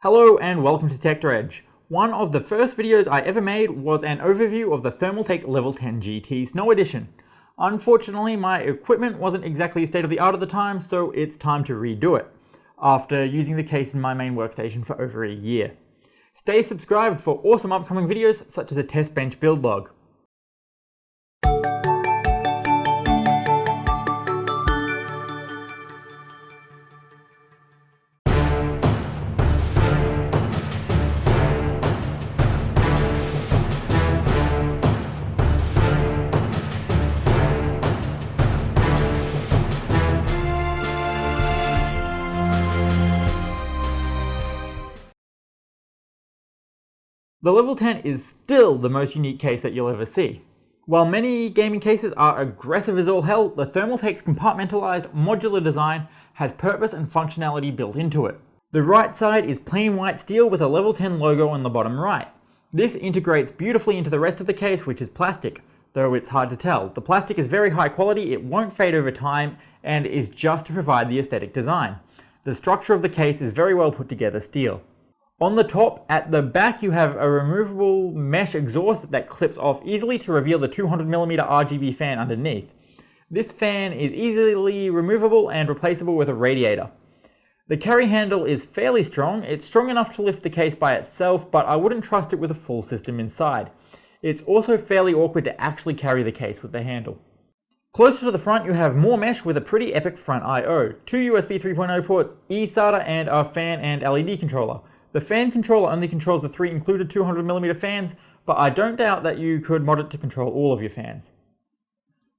Hello and welcome to Tech Dredge. One of the first videos I ever made was an overview of the Thermaltake Level 10 GT Snow Edition. Unfortunately, my equipment wasn't exactly state of the art at the time, so it's time to redo it, after using the case in my main workstation for over a year. Stay subscribed for awesome upcoming videos such as a test bench build log. The Level 10 is still the most unique case that you'll ever see. While many gaming cases are aggressive as all hell, the Thermaltake's compartmentalized modular design has purpose and functionality built into it. The right side is plain white steel with a Level 10 logo on the bottom right. This integrates beautifully into the rest of the case, which is plastic, though it's hard to tell. The plastic is very high quality, it won't fade over time, and is just to provide the aesthetic design. The structure of the case is very well put together steel. On the top, at the back, you have a removable mesh exhaust that clips off easily to reveal the 200mm RGB fan underneath. This fan is easily removable and replaceable with a radiator. The carry handle is fairly strong. It's strong enough to lift the case by itself, but I wouldn't trust it with a full system inside. It's also fairly awkward to actually carry the case with the handle. Closer to the front, you have more mesh with a pretty epic front I/O, 2 USB 3.0 ports, eSATA, and a fan and LED controller. The fan controller only controls the 3 included 200mm fans, but I don't doubt that you could mod it to control all of your fans.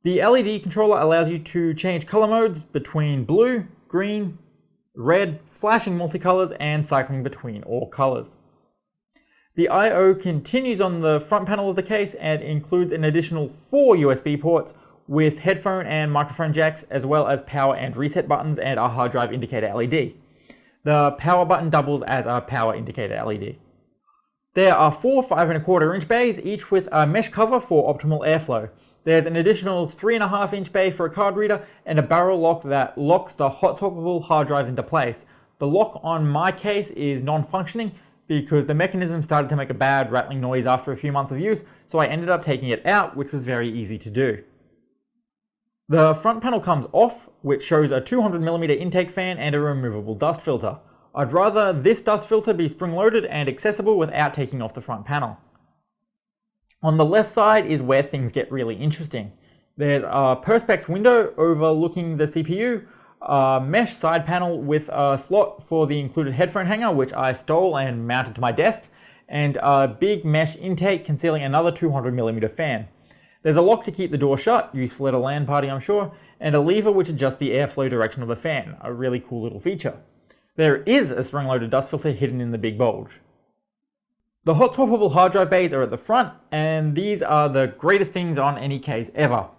The LED controller allows you to change color modes between blue, green, red, flashing multicolors, and cycling between all colors. The I/O continues on the front panel of the case and includes an additional 4 USB ports with headphone and microphone jacks, as well as power and reset buttons and a hard drive indicator LED. The power button doubles as a power indicator LED. There are 4 5¼ inch bays, each with a mesh cover for optimal airflow. There's an additional 3.5 inch bay for a card reader and a barrel lock that locks the hot swappable hard drives into place. The lock on my case is non-functioning because the mechanism started to make a bad rattling noise after a few months of use, so I ended up taking it out, which was very easy to do. The front panel comes off, which shows a 200mm intake fan and a removable dust filter. I'd rather this dust filter be spring-loaded and accessible without taking off the front panel. On the left side is where things get really interesting. There's a Perspex window overlooking the CPU, a mesh side panel with a slot for the included headphone hanger, which I stole and mounted to my desk, and a big mesh intake concealing another 200mm fan. There's a lock to keep the door shut, useful at a LAN party I'm sure, and a lever which adjusts the airflow direction of the fan, a really cool little feature. There is a spring-loaded dust filter hidden in the big bulge. The hot swappable hard drive bays are at the front, and these are the greatest things on any case ever.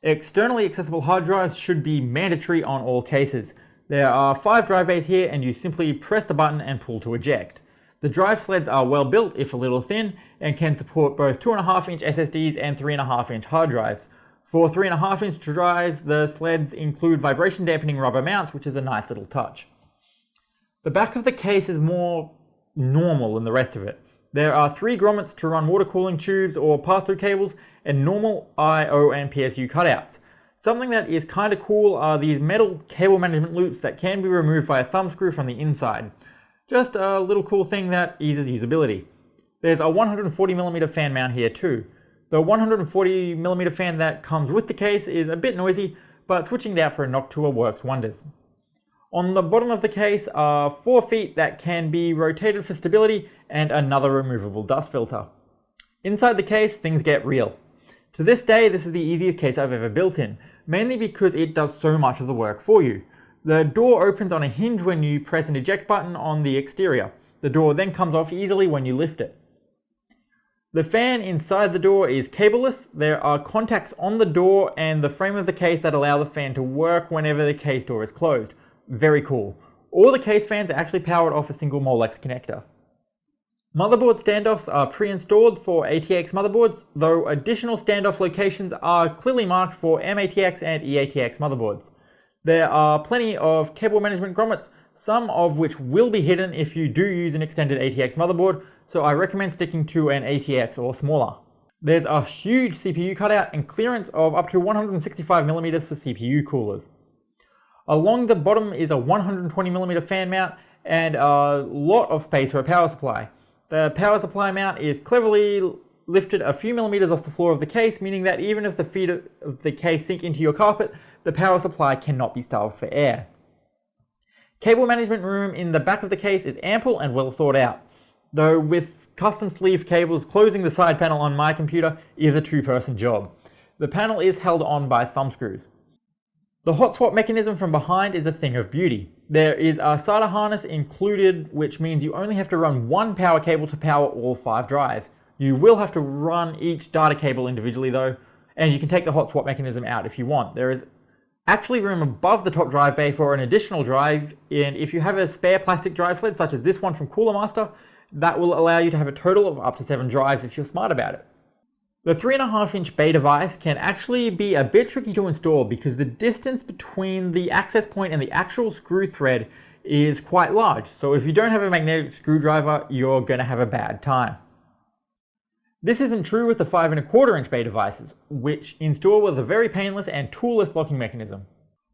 Externally accessible hard drives should be mandatory on all cases. There are 5 drive bays here, and you simply press the button and pull to eject. The drive sleds are well built, if a little thin, and can support both 2.5 inch SSDs and 3.5 inch hard drives. For 3.5 inch drives, the sleds include vibration dampening rubber mounts, which is a nice little touch. The back of the case is more normal than the rest of it. There are 3 grommets to run water cooling tubes or pass-through cables, and normal I/O and PSU cutouts. Something that is kinda cool are these metal cable management loops that can be removed by a thumb screw from the inside. Just a little cool thing that eases usability. There's a 140mm fan mount here too. The 140mm fan that comes with the case is a bit noisy, but switching it out for a Noctua works wonders. On the bottom of the case are 4 feet that can be rotated for stability and another removable dust filter. Inside the case, things get real. To this day, this is the easiest case I've ever built in, mainly because it does so much of the work for you. The door opens on a hinge when you press an eject button on the exterior. The door then comes off easily when you lift it. The fan inside the door is cableless. There are contacts on the door and the frame of the case that allow the fan to work whenever the case door is closed. Very cool. All the case fans are actually powered off a single Molex connector. Motherboard standoffs are pre-installed for ATX motherboards, though additional standoff locations are clearly marked for MATX and EATX motherboards. There are plenty of cable management grommets some of which will be hidden if you do use an extended ATX motherboard, so I recommend sticking to an ATX or smaller. There's a huge CPU cutout and clearance of up to 165mm for CPU coolers. Along the bottom is a 120mm fan mount and a lot of space for a power supply. The power supply mount is cleverly lifted a few millimeters off the floor of the case, meaning that even if the feet of the case sink into your carpet, the power supply cannot be starved for air. Cable management room in the back of the case is ample and well thought out, though with custom sleeve cables, closing the side panel on my computer is a two-person job. The panel is held on by thumb screws. The hot swap mechanism from behind is a thing of beauty. There is a SATA harness included, which means you only have to run one power cable to power all 5 drives. You will have to run each data cable individually though, and you can take the hot swap mechanism out if you want. There is actually room above the top drive bay for an additional drive, and if you have a spare plastic drive sled such as this one from Cooler Master, that will allow you to have a total of up to 7 drives if you're smart about it. The 3.5-inch bay device can actually be a bit tricky to install because the distance between the access point and the actual screw thread is quite large, so if you don't have a magnetic screwdriver, you're going to have a bad time. This isn't true with the 5.25-inch bay devices, which install with a very painless and toolless locking mechanism.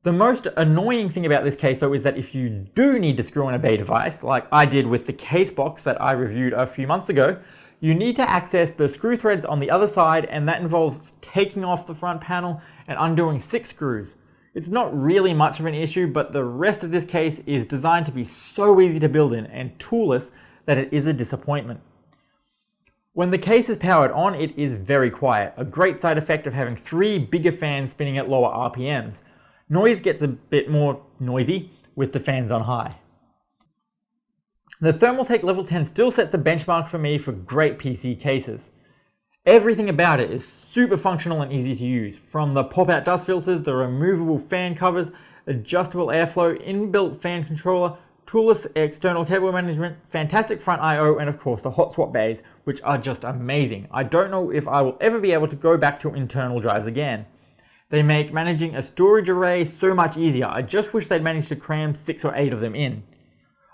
The most annoying thing about this case though is that if you do need to screw in a bay device, like I did with the case box that I reviewed a few months ago, you need to access the screw threads on the other side, and that involves taking off the front panel and undoing 6 screws. It's not really much of an issue, but the rest of this case is designed to be so easy to build in and toolless that it is a disappointment. When the case is powered on, it is very quiet, a great side effect of having 3 bigger fans spinning at lower RPMs. Noise gets a bit more noisy with the fans on high. The Thermaltake Level 10 still sets the benchmark for me for great PC cases. Everything about it is super functional and easy to use, from the pop-out dust filters, the removable fan covers, adjustable airflow, inbuilt fan controller, toolless external cable management, fantastic front I/O, and of course the hot swap bays, which are just amazing. I don't know if I will ever be able to go back to internal drives again. They make managing a storage array so much easier. I just wish they'd managed to cram 6 or 8 of them in.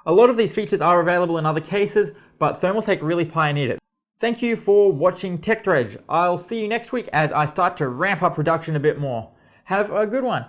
A lot of these features are available in other cases, but Thermaltake really pioneered it. Thank you for watching Tech Dredge. I'll see you next week as I start to ramp up production a bit more. Have a good one.